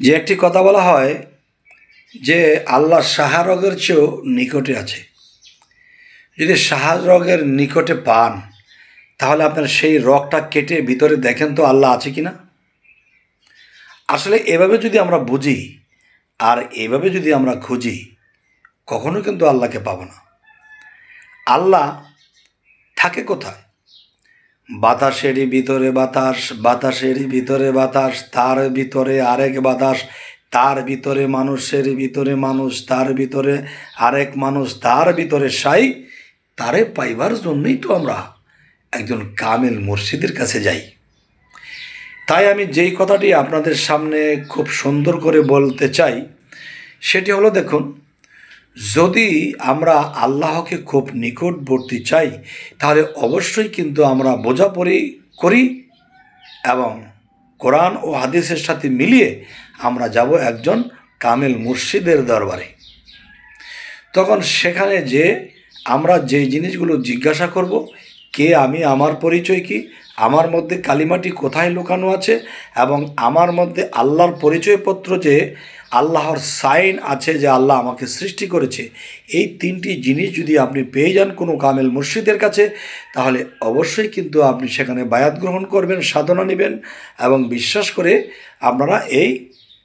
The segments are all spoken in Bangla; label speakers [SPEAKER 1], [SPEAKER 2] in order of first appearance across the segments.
[SPEAKER 1] যে একটি কথা বলা হয় যে আল্লাহ শাহরগের চেয়েও নিকটে আছে। যদি শাহরগের নিকটে পান তাহলে আপনার সেই রগটা কেটে ভিতরে দেখেন তো আল্লাহ আছে কিনা। আসলে এভাবে যদি আমরা বুঝি আর এভাবে যদি আমরা খুঁজি কখনো কিন্তু আল্লাহকে পাবো না। আল্লাহ থাকে কোথায়? বাতাসেরই ভিতরে বাতাস, বাতাসেরই ভিতরে বাতাস, তার ভিতরে আরেক বাতাস, তার ভিতরে মানুষের ভিতরে মানুষ, তার ভিতরে আরেক মানুষ, তার ভিতরে সাই। তারে পাইবার জন্যই তো আমরা একজন কামেল মুর্শিদের কাছে যাই। তাই আমি যেই কথাটি আপনাদের সামনে খুব সুন্দর করে বলতে চাই সেটি হলো, দেখুন, যদি আমরা আল্লাহকে খুব নিকটবর্তী চাই তাহলে অবশ্যই কিন্তু আমরা বোঝাপড়ি করি এবং কোরআন ও হাদিসের সাথে মিলিয়ে আমরা যাব একজন কামেল মুর্শিদের দরবারে। তখন সেখানে যে আমরা যে জিনিসগুলো জিজ্ঞাসা করব, কে আমি, আমার পরিচয় কি, আমার মধ্যে কালিমাটি কোথায় লুকানো আছে, এবং আমার মধ্যে আল্লাহর পরিচয়পত্র যে আল্লাহর সাইন আছে যে আল্লাহ আমাকে সৃষ্টি করেছে, এই তিনটি জিনিস যদি আপনি পেয়ে যান কোনো কামেল মুর্শিদের কাছে তাহলে অবশ্যই কিন্তু আপনি সেখানে বায়াত গ্রহণ করবেন, সাধনা নেবেন এবং বিশ্বাস করে আপনারা এই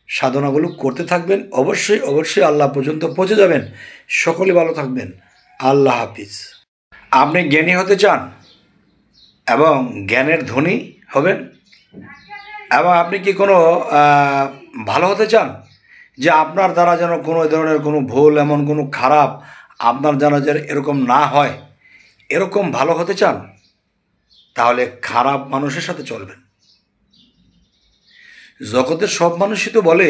[SPEAKER 1] সাধনাগুলো করতে থাকবেন। অবশ্যই অবশ্যই আল্লাহ পর্যন্ত পৌঁছে যাবেন। সকলে ভালো থাকবেন। আল্লাহ হাফিজ। আপনি জ্ঞানী হতে চান এবং জ্ঞানের ধনী হবেন, এবং আপনি কি কোনো ভালো হতে চান যে আপনার দ্বারা যেন কোনো ধরনের কোনো ভুল, এমন কোনো খারাপ আপনার দ্বারা যেন এরকম না হয়, এরকম ভালো হতে চান, তাহলে খারাপ মানুষের সাথে চলবেন। জগতের সব মানুষই তো বলে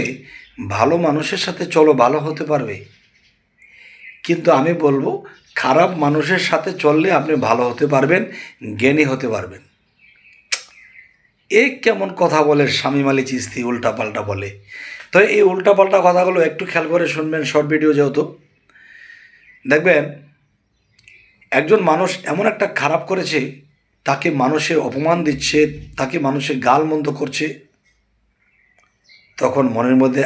[SPEAKER 1] ভালো মানুষের সাথে চলো, ভালো হতে পারবে, কিন্তু আমি বলবো খারাপ মানুষের সাথে চললে আপনি ভালো হতে পারবেন, জ্ঞানী হতে পারবেন। এই কেমন কথা বলে শামীম আলী চিশতি, উল্টাপাল্টা বলে। তো এই উল্টাপাল্টা কথাগুলো একটু খেয়াল করে শুনবেন, শর্ট ভিডিও যেহেতু। দেখবেন একজন মানুষ এমন একটা খারাপ করেছে, তাকে মানুষে অপমান দিচ্ছে, তাকে মানুষে গালমন্দ করছে, তখন মনের মধ্যে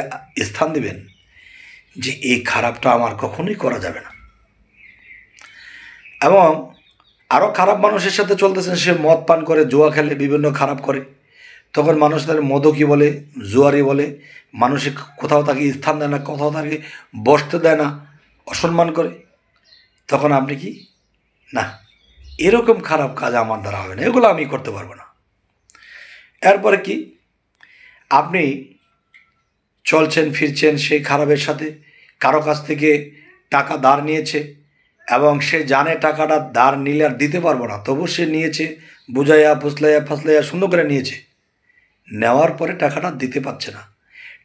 [SPEAKER 1] স্থান দিবেন যে এই খারাপটা আমার কখনোই করা যাবে না। এবং আরও খারাপ মানুষের সাথে চলতেছেন, সে মদ পান করে, জুয়া খেলে, বিভিন্ন খারাপ করে, তখন মানুষ তাদের মদকি বলে, জুয়ারি বলে, মানুষে কোথাও তাকে স্থান দেয় না, কোথাও তাকে বসতে দেয় না, অসম্মান করে। তখন আপনি কি না, এরকম খারাপ কাজ আমার দ্বারা হবে না, এগুলো আমি করতে পারবো না। এরপরে কি, আপনি চলছেন ফিরছেন সেই খারাপের সাথে, কারো কাছ থেকে টাকা ধার নিয়েছে এবং সে জানে টাকাটা ধার নিলে আর দিতে পারবো না, তবু সে নিয়েছে, বুঝাইয়া ফুসলাইয়া ফাসলাইয়া সুন্দর করে নিয়েছে। নেওয়ার পরে টাকাটা দিতে পারছে না,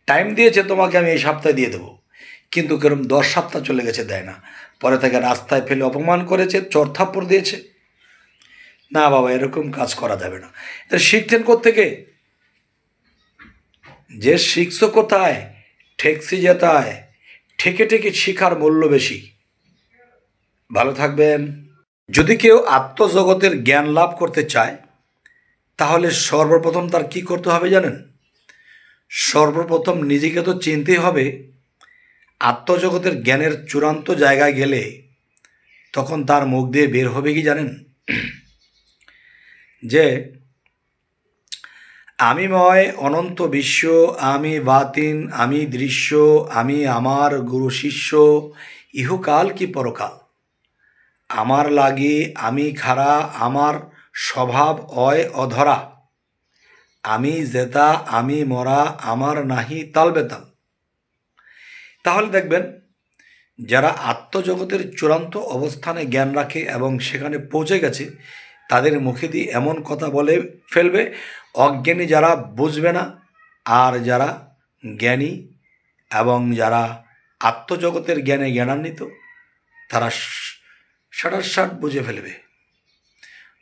[SPEAKER 1] টাইম দিয়েছে তোমাকে আমি এই সপ্তাহে দিয়ে দেবো, কিন্তু কেরম 10 সপ্তাহ চলে গেছে, দেয় না। পরে তাকে রাস্তায় ফেলে অপমান করেছে, চর থাপ্পড় দিয়েছে। না বাবা, এরকম কাজ করা যাবে না। তা শিখছেন কোত্থেকে? যে শিখছো কোথায়, ঠেকছি যেতায়, ঠেকে ঠেকে শিখার মূল্য বেশি। ভালো থাকবেন। যদি কেউ আত্মজগতের জ্ঞান লাভ করতে চায় তাহলে সর্বপ্রথম তার কি করতে হবে জানেন? সর্বপ্রথম নিজেকে তো চিনতেই হবে। আত্মজগতের জ্ঞানের চূড়ান্ত জায়গায় গেলে তখন তার মুখ দিয়ে বের হবে কি জানেন? যে আমিময় অনন্ত বিশ্ব, আমি বাতিন, আমি দৃশ্য, আমি আমার গুরু শিষ্য, ইহকাল কি পরকাল, আমার লাগি আমি খারা, আমার স্বভাব অয় অধরা, আমি জেতা আমি মরা, আমার নাহি তাল বেতাল। তাহলে দেখবেন যারা আত্মজগতের চূড়ান্ত অবস্থানে জ্ঞান রাখে এবং সেখানে পৌঁছে গেছে, তাদের মুখে দিয়ে এমন কথা বলে ফেলবে, অজ্ঞানী যারা বুঝবে না, আর যারা জ্ঞানী এবং যারা আত্মজগতের জ্ঞানে জ্ঞানান্বিত তারা ষাট বুঝে ফেলবে।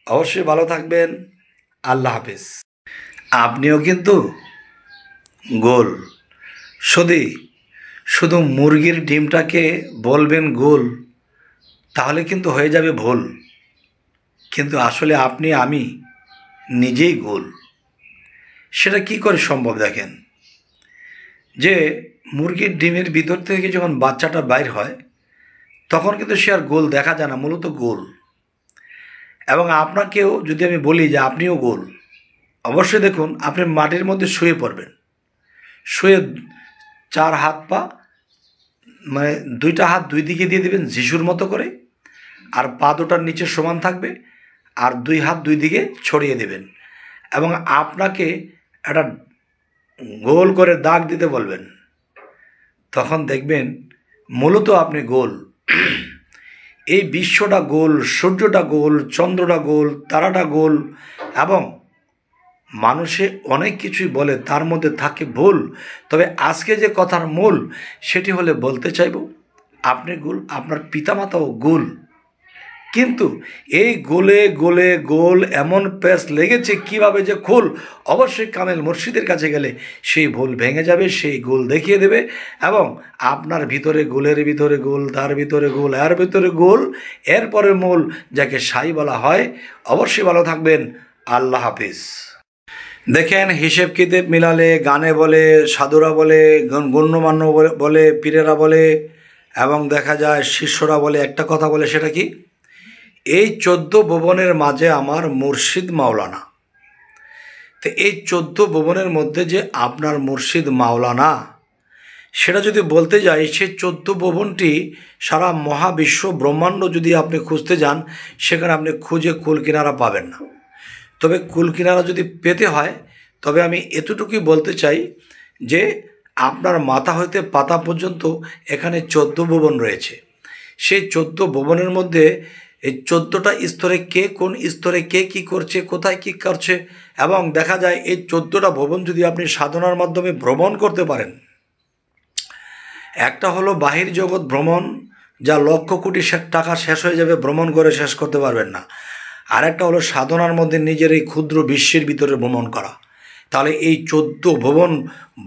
[SPEAKER 1] অবশ্যই ভালো থাকবেন। আল্লাহ হাফেজ। আপনিও কিন্তু গোল, শুধু মুরগির ডিমটাকে বলবেন গোল, তাহলে কিন্তু হয়ে যাবে ভুল। কিন্তু আসলে আপনি আমি নিজেই গোল। সেটা কি করে সম্ভব দেখেন? যে মুরগির ডিমের ভিতর থেকে যখন বাচ্চাটা বাইর হয় তখন কিন্তু সে আর গোল দেখা যায় না, মূলত গোল। এবং আপনাকেও যদি আমি বলি যে আপনিও গোল, অবশ্যই দেখুন আপনি মাটির মধ্যে শুয়ে পড়বেন, শুয়ে 4 হাত পা মানে 2টা হাত 2 দিকে দিয়ে দেবেন যিশুর মতো করে, আর পা দুটার নিচে সমান থাকবে, আর 2 হাত 2 দিকে ছড়িয়ে দেবেন এবং আপনাকে একটা গোল করে দাগ দিতে বলবেন। তখন দেখবেন মূলত আপনি গোল। এই বিশ্বটা গোল, সূর্যটা গোল, চন্দ্রটা গোল, তারাটা গোল, এবং মানুষে অনেক কিছুই বলে তার মধ্যে থাকে ভুল। তবে আজকে যে কথার মূল সেটি হলে বলতে চাইব আপনি গোল, আপনার পিতামাতাও গোল। কিন্তু এই গোলে গোলে গোল এমন প্যাচ লেগেছে, কিভাবে যে খোল, অবশ্যই কামেল মুর্শিদের কাছে গেলে সেই ভুল ভেঙে যাবে, সেই গোল দেখিয়ে দেবে এবং আপনার ভিতরে গোলের ভিতরে গোল, তার ভিতরে গোল, এর ভিতরে গোল, এরপরে মূল, যাকে সাই বলা হয়। অবশ্যই ভালো থাকবেন। আল্লাহ হাফিজ। দেখেন, হিসেব কিতাব মিলালে গানে বলে, সাধুরা বলে, গণ্যমান্য বলে, পীরেরা বলে, এবং দেখা যায় শিষ্যরা বলে একটা কথা বলে, সেটা কি? এই 14 ভুবনের মাঝে আমার মুর্শিদ মাওলানা। তো এই 14 ভুবনের মধ্যে যে আপনার মুর্শিদ মাওলানা, সেটা যদি বলতে যাই, সেই 14 ভুবনটি সারা মহাবিশ্ব ব্রহ্মাণ্ড যদি আপনি খুঁজতে যান, সেখানে আপনি খুঁজে কুল কিনারা পাবেন না। তবে কুল কিনারা যদি পেতে হয়, তবে আমি এতটুকুই বলতে চাই যে আপনার মাথা হইতে পাতা পর্যন্ত এখানে 14 ভুবন রয়েছে। সেই 14 ভুবনের মধ্যে এই 14টা স্তরে কে কোন স্তরে কে কী করছে, কোথায় কী করছে, এবং দেখা যায় এই 14টা ভুবন যদি আপনি সাধনার মাধ্যমে ভ্রমণ করতে পারেন, একটা হলো বাহির জগৎ ভ্রমণ, যা লক্ষ কোটি টাকা শেষ হয়ে যাবে, ভ্রমণ করে শেষ করতে পারবেন না। আর একটা হলো সাধনার মধ্যে নিজের এই ক্ষুদ্র বিশ্বের ভিতরে ভ্রমণ করা। তাহলে এই 14 ভুবন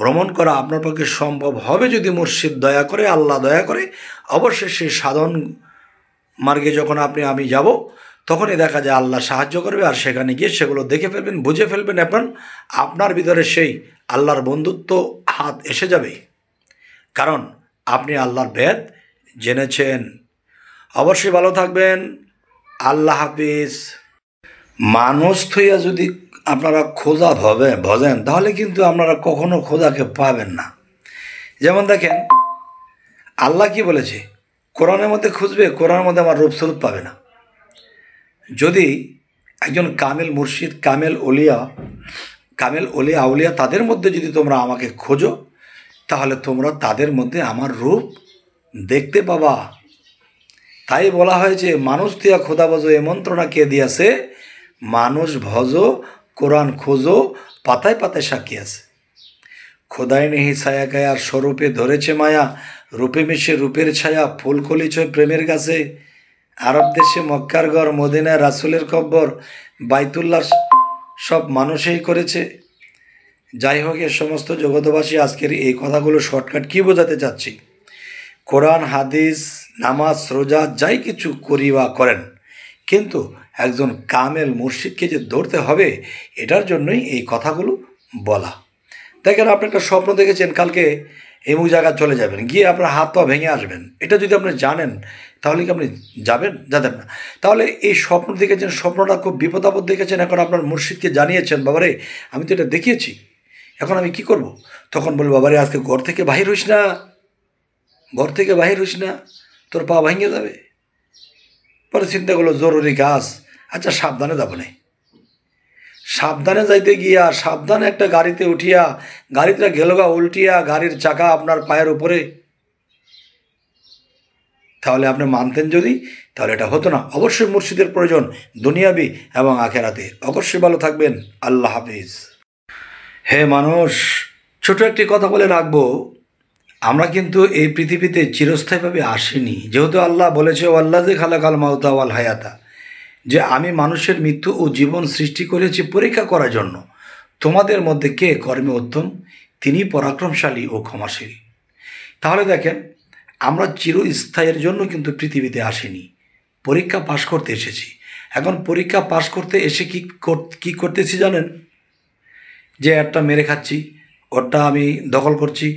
[SPEAKER 1] ভ্রমণ করা আপনার পক্ষে সম্ভব হবে যদি মুর্শিদ দয়া করে, আল্লাহ দয়া করে। অবশ্যই সেই সাধন মার্গে যখন আমি যাব, তখনই দেখা যায় আল্লাহ সাহায্য করবে, আর সেখানে গিয়ে সেগুলো দেখে ফেলবেন, বুঝে ফেলবেন, আপনার ভিতরে সেই আল্লাহর বন্ধুত্ব হাত এসে যাবে, কারণ আপনি আল্লাহর বেদ জেনেছেন। অবশ্যই ভালো থাকবেন। আল্লাহ হাফিজ। মানুষ থইয়া যদি আপনারা খোঁজা ভজেন, তাহলে কিন্তু আপনারা কখনো খোঁজাকে পাবেন না। যেমন দেখেন, আল্লাহ কি বলেছে, কোরআনের মধ্যে খুঁজবে, কোরআনের মধ্যে আমার রূপস্বরূপ পাবে না। যদি একজন কামেল মুর্শিদ, কামেল অলিয়া আউলিয়া, তাদের মধ্যে যদি তোমরা আমাকে খোঁজো, তাহলে তোমরা তাদের মধ্যে আমার রূপ দেখতে পাবা। তাই বলা হয়েছে, মানুষ দিয়া খোদা ভজো, এ মন্ত্রণা কে দিয়াছে, মানুষ ভজো কোরআন খোঁজো, পাতায় পাতায় সাক্ষী আছে। খোদাই নেহি ছায়া কায়া, স্বরূপে ধরেছে মায়া, রূপে মিশে রূপের ছায়া, ফুল কলিছয় প্রেমের গাছে। আরব দেশে মক্কার ঘর, মদিনায় রাসুলের কব্বর, বাইতুল্লাহ সব মানুষই করেছে। যাই হোক, এ সমস্ত জগতবাসী আজকের এই কথাগুলো শর্টকাট কি বোঝাতে চাচ্ছি, কোরআন, হাদিস, নামাজ, রোজা যাই কিছু করি বা করেন, কিন্তু একজন কামেল মুর্শিদকে যে ধরতে হবে, এটার জন্যই এই কথাগুলো বলা। দেখেন, আপনি একটা স্বপ্ন দেখেছেন কালকে এমুক জায়গায় চলে যাবেন, গিয়ে আপনার হাত পা ভেঙে আসবেন, এটা যদি আপনি জানেন, তাহলে কি আপনি যাবেন? যাবেন না। তাহলে এই স্বপ্ন দেখেছেন, স্বপ্নটা খুব বিপদ আপদ দেখেছেন, এখন আপনার মুর্শিদকে জানিয়েছেন, বাবারে আমি তো এটা দেখিয়েছি, এখন আমি কি করব? তখন বলবো, বাবারে আজকে ঘর থেকে বাহির হইস না, ঘর থেকে বাহির হইস না, তোর পা ভেঙে যাবে। পরে চিন্তা করলো জরুরি কাজ, আচ্ছা সাবধানে যাবো না। সাবধানে যাইতে গিয়া, সাবধানে একটা গাড়িতে উঠিয়া, গাড়িটা গেল গা উল্টিয়া, গাড়ির চাকা আপনার পায়ের উপরে, তাহলে আপনি মানতেন যদি, তাহলে এটা হতো না। অবশ্যই মুর্শিদের প্রয়োজন দুনিয়াবি এবং আখেরাতে। অবশ্যই ভালো থাকবেন। আল্লাহ হাফিজ। হে মানুষ, ছোট একটি কথা বলে রাখবো, আমরা কিন্তু এই পৃথিবীতে চিরস্থায়ীভাবে আসিনি। যেহেতু আল্লাহ বলেছে, ও আল্লাহ যে খালাকাল মাউতা ওয়াল হায়াতা, যে আমি মানুষের মৃত্যু ও জীবন সৃষ্টি করেছি পরীক্ষা করার জন্য। তোমাদের মধ্যে কে কর্মে উত্তম, তিনি পরাক্রমশালী ও ক্ষমাশীল। তাহলে দেখেন, আমরা চিরস্থায়ীর জন্য কিন্তু পৃথিবীতে আসিনি, পরীক্ষা পাশ করতে এসেছি। এখন পরীক্ষা পাশ করতে এসে কি করতেছি জানেন? যে একটা মেরে খাচ্ছি, ওরটা আমি দখল করছি,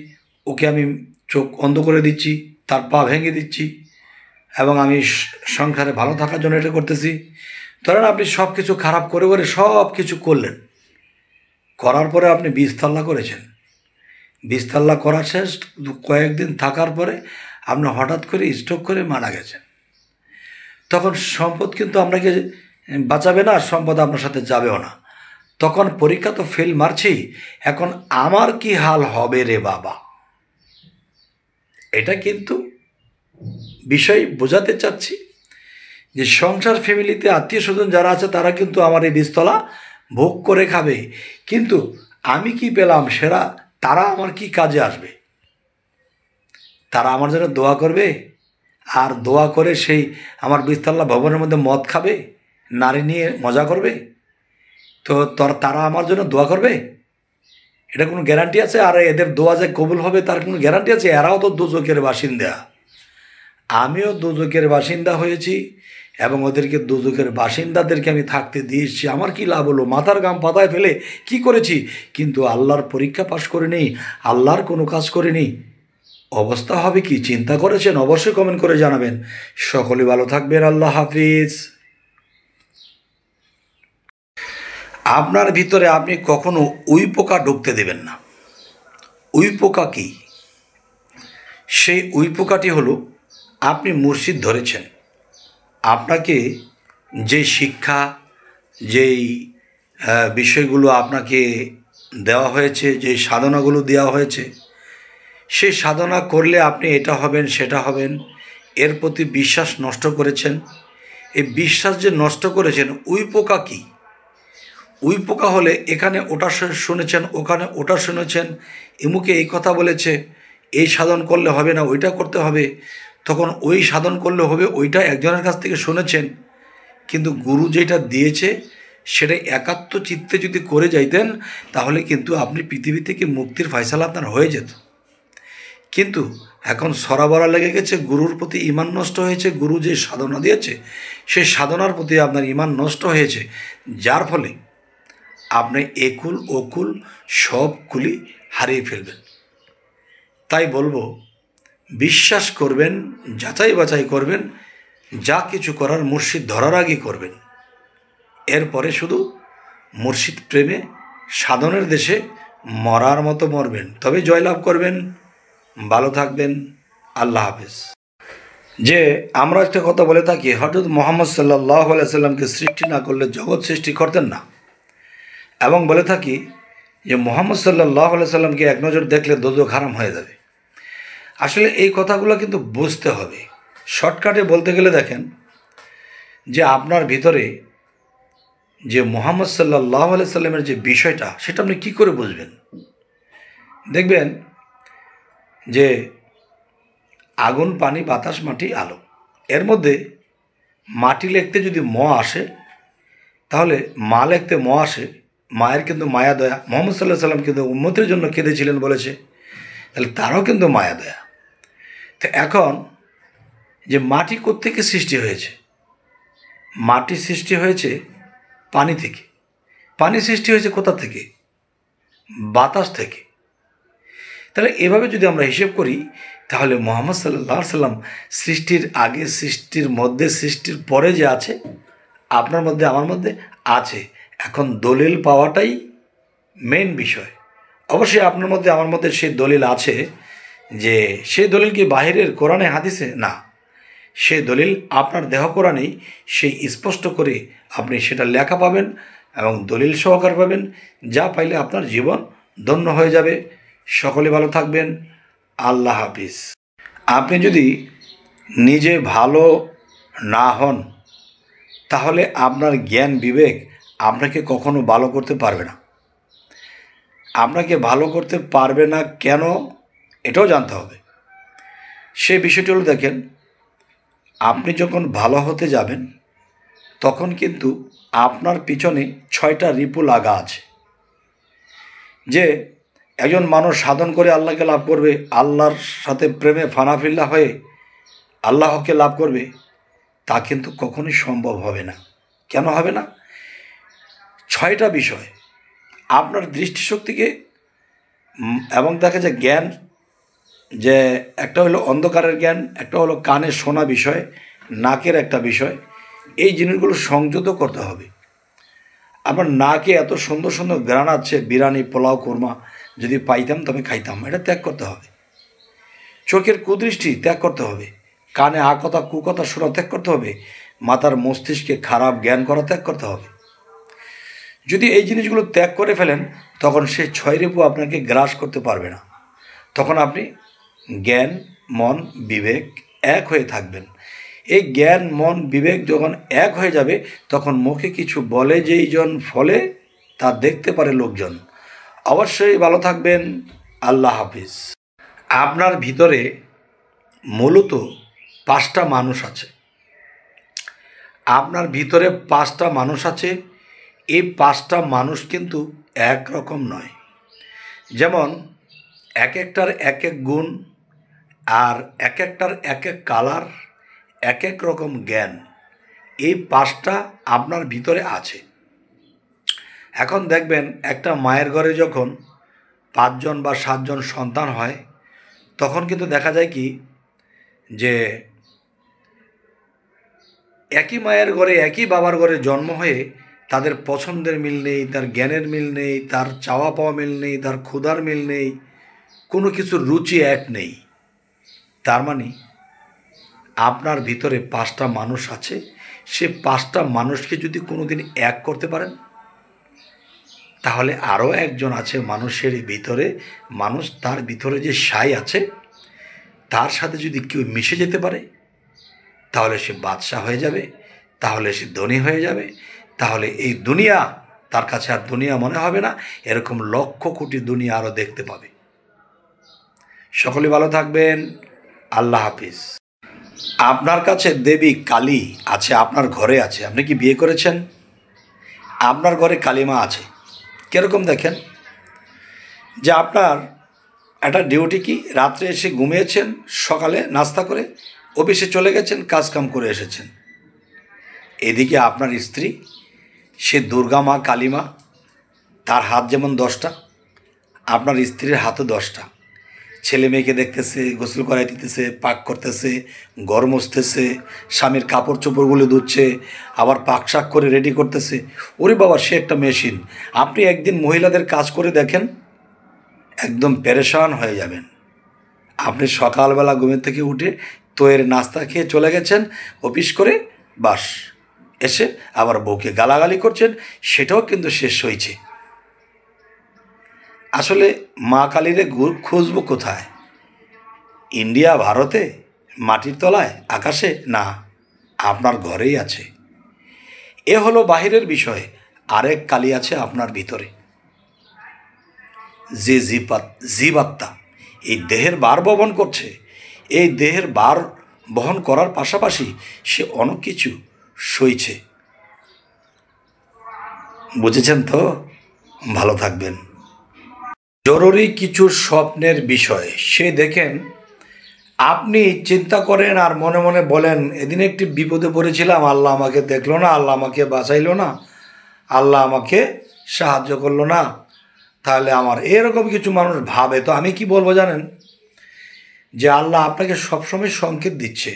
[SPEAKER 1] ওকে আমি চোখ অন্ধ করে দিচ্ছি, তার পা ভেঙে দিচ্ছি, এবং আমি সংসারে ভালো থাকার জন্য এটা করতেছি। ধরেন আপনি সব কিছু খারাপ করে করে সব কিছু করলেন, করার পরে আপনি 20 তাল্লা করেছেন। 20 তাল্লা করা শেষ, কয়েকদিন থাকার পরে আপনি হঠাৎ করে স্ট্রোক করে মারা গেছেন। তখন সম্পদ কিন্তু আপনাকে বাঁচাবে না, সম্পদ আপনার সাথে যাবেও না। তখন পরীক্ষা তো ফেল মারছি, এখন আমার কি হাল হবে রে বাবা। এটা কিন্তু বিষয় বোঝাতে চাচ্ছি যে সংসার ফ্যামিলিতে আত্মীয় স্বজন যারা আছে তারা কিন্তু আমার এই 20 তলা ভোগ করে খাবে, কিন্তু আমি কি পেলাম সেরা তারা আমার কি কাজে আসবে? তারা আমার জন্য দোয়া করবে, আর দোয়া করে সেই আমার 20 তলা ভবনের মধ্যে মদ খাবে, নারী নিয়ে মজা করবে, তো তারা আমার জন্য দোয়া করবে? এটা কোনো গ্যারান্টি আছে? আর এদের দোয়া যে কবুল হবে তার কোনো গ্যারান্টি আছে? এরাও তো দোজখের বাসিন্দা, আমিও দোজখের বাসিন্দা হয়েছি, এবং ওদেরকে দোজখের বাসিন্দাদেরকে আমি থাকতে দিয়েছি। আমার কি লাভ হলো? মাথার ঘাম পাতায় ফেলে কি করেছি? কিন্তু আল্লাহর পরীক্ষা পাশ করিনি, আল্লাহর কোনো কাজ করিনি। অবস্থা হবে কি? চিন্তা করেছেন? অবশ্যই কমেন্ট করে জানাবেন। সকলে ভালো থাকবেন। আল্লাহ হাফিজ। আপনার ভিতরে আপনি কখনো উই পোকা ঢুকতে দেবেন না। উই পোকা কি? সেই উই পোকাটি হলো, আপনি মুর্শিদ ধরেছেন, আপনাকে যে শিক্ষা, যেই বিষয়গুলো আপনাকে দেওয়া হয়েছে, যে সাধনাগুলো দেওয়া হয়েছে, সেই সাধনা করলে আপনি এটা হবেন সেটা হবেন, এর প্রতি বিশ্বাস নষ্ট করেছেন। এই বিশ্বাস যে নষ্ট করেছেন, উই পোকা কি? উই পোকা হলে এখানে ওটা শুনেছেন, ওখানে ওটা শুনেছেন, এমুকে এই কথা বলেছে, এই সাধন করলে হবে না, ওইটা করতে হবে, তখন ওই সাধন করলে হবে, ওইটা একজনের কাছ থেকে শুনেছেন, কিন্তু গুরু যেটা দিয়েছে সেটা একাত্ম চিত্তে যদি করে যাইতেন তাহলে কিন্তু আপনি পৃথিবী থেকে মুক্তির ফয়সালা আপনার হয়ে যেত। কিন্তু এখন সরাবরা লেগে গেছে, গুরুর প্রতি ইমান নষ্ট হয়েছে, গুরু যে সাধনা দিয়েছে সেই সাধনার প্রতি আপনার ইমান নষ্ট হয়েছে, যার ফলে আপনি একুল ওকুল সব কুলি হারিয়ে ফেলবেন। তাই বলবো, বিশ্বাস করবেন, যাচাই বাছাই করবেন, যা কিছু করার মুর্শিদ ধরার আগে করবেন, এরপরে শুধু মুর্শিদ প্রেমে সাধনের দেশে মরার মতো মরবেন, তবে জয়লাভ করবেন। ভালো থাকবেন। আল্লাহ হাফেজ। যে আমরা একটা কথা বলে থাকি, হযরত মুহাম্মদ সাল্লাল্লাহু আলাইহি সাল্লামকে সৃষ্টি না করলে জগৎ সৃষ্টি করতেন না, এবং বলে থাকি যে মুহাম্মদ সাল্লাল্লাহু আলাইহি সাল্লামকে এক নজর দেখলে দোজখ হারাম হয়ে যাবে। আসলে এই কথাগুলো কিন্তু বুঝতে হবে। শর্টকাটে বলতে গেলে দেখেন, যে আপনার ভিতরে যে মুহাম্মদ সাল্লাল্লাহু আলাইহি সাল্লামের যে বিষয়টা, সেটা আপনি কী করে বুঝবেন? দেখবেন যে আগুন, পানি, বাতাস, মাটি, আলো, এর মধ্যে মাটি লিখতে যদি ম আসে তাহলে মা লিখতে ম আসে। মায়ের কিন্তু মায়া দয়া, মুহাম্মদ সাল্লাল্লাহু আলাইহি সাল্লাম কিন্তু উম্মতের জন্য কেঁদেছিলেন বলেছে, তাহলে তারও কিন্তু মায়া দয়া। তো এখন যে মাটি কোত্থেকে সৃষ্টি হয়েছে? মাটি সৃষ্টি হয়েছে পানি থেকে। পানি সৃষ্টি হয়েছে কোথা থেকে? বাতাস থেকে। তাহলে এভাবে যদি আমরা হিসেব করি তাহলে মুহাম্মদ সাল্লাল্লাহু আলাইহি সাল্লাম সৃষ্টির আগে, সৃষ্টির মধ্যে, সৃষ্টির পরে যে আছে, আপনার মধ্যে আমার মধ্যে আছে। এখন দলিল পাওয়াটাই মেন বিষয়। অবশ্যই আপনার মধ্যে আমার মধ্যে সেই দলিল আছে, যে সেই দলিল কি বাহিরের কোরআনে হাদিসে? না, সেই দলিল আপনার দেহ কোরআনেই, সেই স্পষ্ট করে আপনি সেটা লেখা পাবেন এবং দলিল সহকার পাবেন, যা পাইলে আপনার জীবন ধন্য হয়ে যাবে। সকলে ভালো থাকবেন। আল্লাহ হাফিজ। আপনি যদি নিজে ভালো না হন তাহলে আপনার জ্ঞান বিবেক আপনাকে কখনো ভালো করতে পারবে না। আপনাকে ভালো করতে পারবে না কেন, এটাও জানতে হবে। সেই বিষয়টি হলো, দেখেন, আপনি যখন ভালো হতে যাবেন তখন কিন্তু আপনার পিছনে 6টা রিপু লাগা আছে। যে একজন মানুষ সাধন করে আল্লাহকে লাভ করবে, আল্লাহর সাথে প্রেমে ফানাফিল্লা হয়ে আল্লাহকে লাভ করবে, তা কিন্তু কখনোই সম্ভব হবে না। কেন হবে না? 6টা বিষয় আপনার দৃষ্টিশক্তিকে, এবং দেখা যায় জ্ঞান যে একটা হলো অন্ধকারের জ্ঞান, একটা হলো কানে শোনা বিষয়, নাকের একটা বিষয়। এই জিনিসগুলো সংযত করতে হবে। আমার নাকে এত সুন্দর সুন্দর গ্রান আছে, বিরিয়ানি, পোলাও, কোরমা যদি পাইতাম তবে খাইতাম, এটা ত্যাগ করতে হবে। চোখের কুদৃষ্টি ত্যাগ করতে হবে। কানে কথা কুকথা শোনা ত্যাগ করতে হবে। মাথার মস্তিষ্কে খারাপ জ্ঞান করা ত্যাগ করতে হবে। যদি এই জিনিসগুলো ত্যাগ করে ফেলেন, তখন সে ছয় রিপু আপনাকে গ্রাস করতে পারবে না। তখন আপনি জ্ঞান, মন, বিবেক এক হয়ে থাকবেন। এই জ্ঞান, মন, বিবেক যখন এক হয়ে যাবে, তখন মুখে কিছু বলে যেই জন ফলে তা দেখতে পারে লোকজন। অবশ্যই ভালো থাকবেন। আল্লাহ হাফিজ। আপনার ভিতরে মূলত 5টা মানুষ আছে। আপনার ভিতরে 5টা মানুষ আছে। এই 5টা মানুষ কিন্তু একরকম নয়। যেমন এক একটার এক এক গুণ, আর এক একটার এক এক কালার, এক এক রকম জ্ঞান। এই 5টা আপনার ভিতরে আছে। এখন দেখবেন একটা মায়ের ঘরে যখন 5 জন বা 7 জন সন্তান হয়, তখন কিন্তু দেখা যায় কি যে একই মায়ের ঘরে একই বাবার ঘরে জন্ম হয়ে তাদের পছন্দের মিল নেই, তার জ্ঞানের মিল নেই, তার চাওয়া পাওয়া মিল নেই, তার ক্ষুধার মিল নেই, কোনো কিছুর রুচি এক নেই। তার মানে আপনার ভিতরে 5টা মানুষ আছে। সে 5টা মানুষকে যদি কোনোদিন এক করতে পারেন, তাহলে আরও একজন আছে মানুষের ভিতরে, মানুষ তার ভিতরে যে সাই আছে তার সাথে যদি কেউ মিশে যেতে পারে, তাহলে সে বাদশাহ হয়ে যাবে, তাহলে সে ধনী হয়ে যাবে, তাহলে এই দুনিয়া তার কাছে আর দুনিয়া মনে হবে না। এরকম লক্ষ কোটি দুনিয়া আরও দেখতে পাবে। সকলে ভালো থাকবেন। আল্লাহ হাফিজ। আপনার কাছে দেবী কালী আছে, আপনার ঘরে আছে। আপনি কি বিয়ে করেছেন? আপনার ঘরে কালীমা আছে। কীরকম দেখেন, যে আপনার একটা ডিউটি কি, রাত্রে এসে ঘুমিয়েছেন, সকালে নাস্তা করে অফিসে চলে গেছেন, কাজকাম করে এসেছেন। এদিকে আপনার স্ত্রী, সে দুর্গা মা, কালী মা, তার হাত যেমন 10টা, আপনার স্ত্রীর হাতও 10টা। ছেলে মেয়েকে দেখতেছে, গোসল করাই দিতেছে, পাক করতেছে, ঘর মুছতেছে, স্বামীর কাপড় চোপড়গুলো ধুচ্ছে, আবার পাক শাক করে রেডি করতেছে। ওরে বাবা, সে একটা মেশিন। আপনি একদিন মহিলাদের কাজ করে দেখেন, একদম পেরেশান হয়ে যাবেন। আপনি সকালবেলা ঘুমের থেকে উঠে তোয়ের নাস্তা খেয়ে চলে গেছেন অফিস করে, বাস এসে আবার বউকে গালাগালি করছেন, সেটাও কিন্তু শেষ হয়েছে। আসলে মা কালীরে খুঁজবো কোথায়? ইন্ডিয়া, ভারতে, মাটির তলায়, আকাশে? না, আপনার ঘরেই আছে। এ হলো বাহিরের বিষয়। আরেক কালী আছে আপনার ভিতরে, যে জীবাত্মা এই দেহের ভার বহন করছে। এই দেহের ভার বহন করার পাশাপাশি সে অনেক কিছু সইছে। বুঝেছেন তো? ভালো থাকবেন। জরুরি কিছু স্বপ্নের বিষয় সে দেখেন, আপনি চিন্তা করেন আর মনে মনে বলেন, এদিন একটি বিপদে পড়েছিলাম, আল্লাহ আমাকে দেখলো না, আল্লাহ আমাকে বাঁচাইলো না, আল্লাহ আমাকে সাহায্য করলো না। তাহলে আমার এরকম কিছু মানুষ ভাবে, তো আমি কি বলবো জানেন, যে আল্লাহ আপনাকে সবসময় সংকেত দিচ্ছে।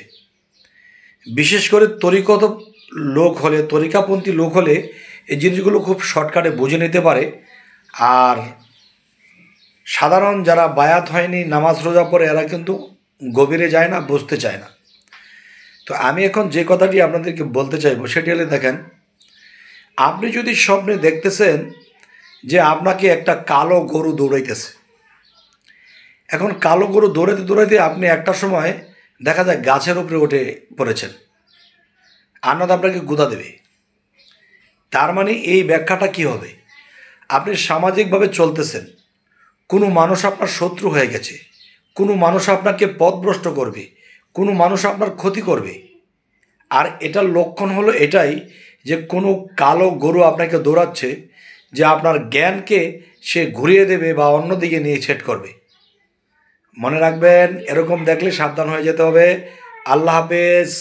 [SPEAKER 1] বিশেষ করে তরিকত লোক হলে, তরিকাপন্থী লোক হলে এই জিনিসগুলো খুব শর্টকাটে বুঝে নিতে পারে। আর সাধারণ যারা বায়াত হয়নি, নামাজ রোজা পড়ে, এরা কিন্তু গভীরে যায় না, বুঝতে চায় না। তো আমি এখন যে কথাটি আপনাদেরকে বলতে চাইবো সেটি হলে, দেখেন, আপনি যদি স্বপ্নে দেখতেছেন যে আপনাকে একটা কালো গরু দৌড়াইতেছে, এখন কালো গরু দৌড়াইতে দৌড়াইতে আপনি একটা সময় দেখা যায় গাছের উপরে উঠে পড়েছেন, আন্নাদ আপনাকে গুঁতা দেবে। তার মানে এই ব্যাখ্যাটা কি হবে? আপনি সামাজিকভাবে চলতেছেন, কোনো মানুষ আপনার শত্রু হয়ে গেছে, কোনো মানুষ আপনাকে পথভ্রষ্ট করবে, কোনো মানুষ আপনার ক্ষতি করবে। আর এটার লক্ষণ হলো এটাই, যে কোনো কালো গরু আপনাকে দৌড়াচ্ছে, যে আপনার জ্ঞানকে সে ঘুরিয়ে দেবে বা অন্যদিকে নিয়ে ছেদ করবে। মনে রাখবেন, এরকম দেখলে সাবধান হয়ে যেতে হবে। আল্লাহ হাফেজ।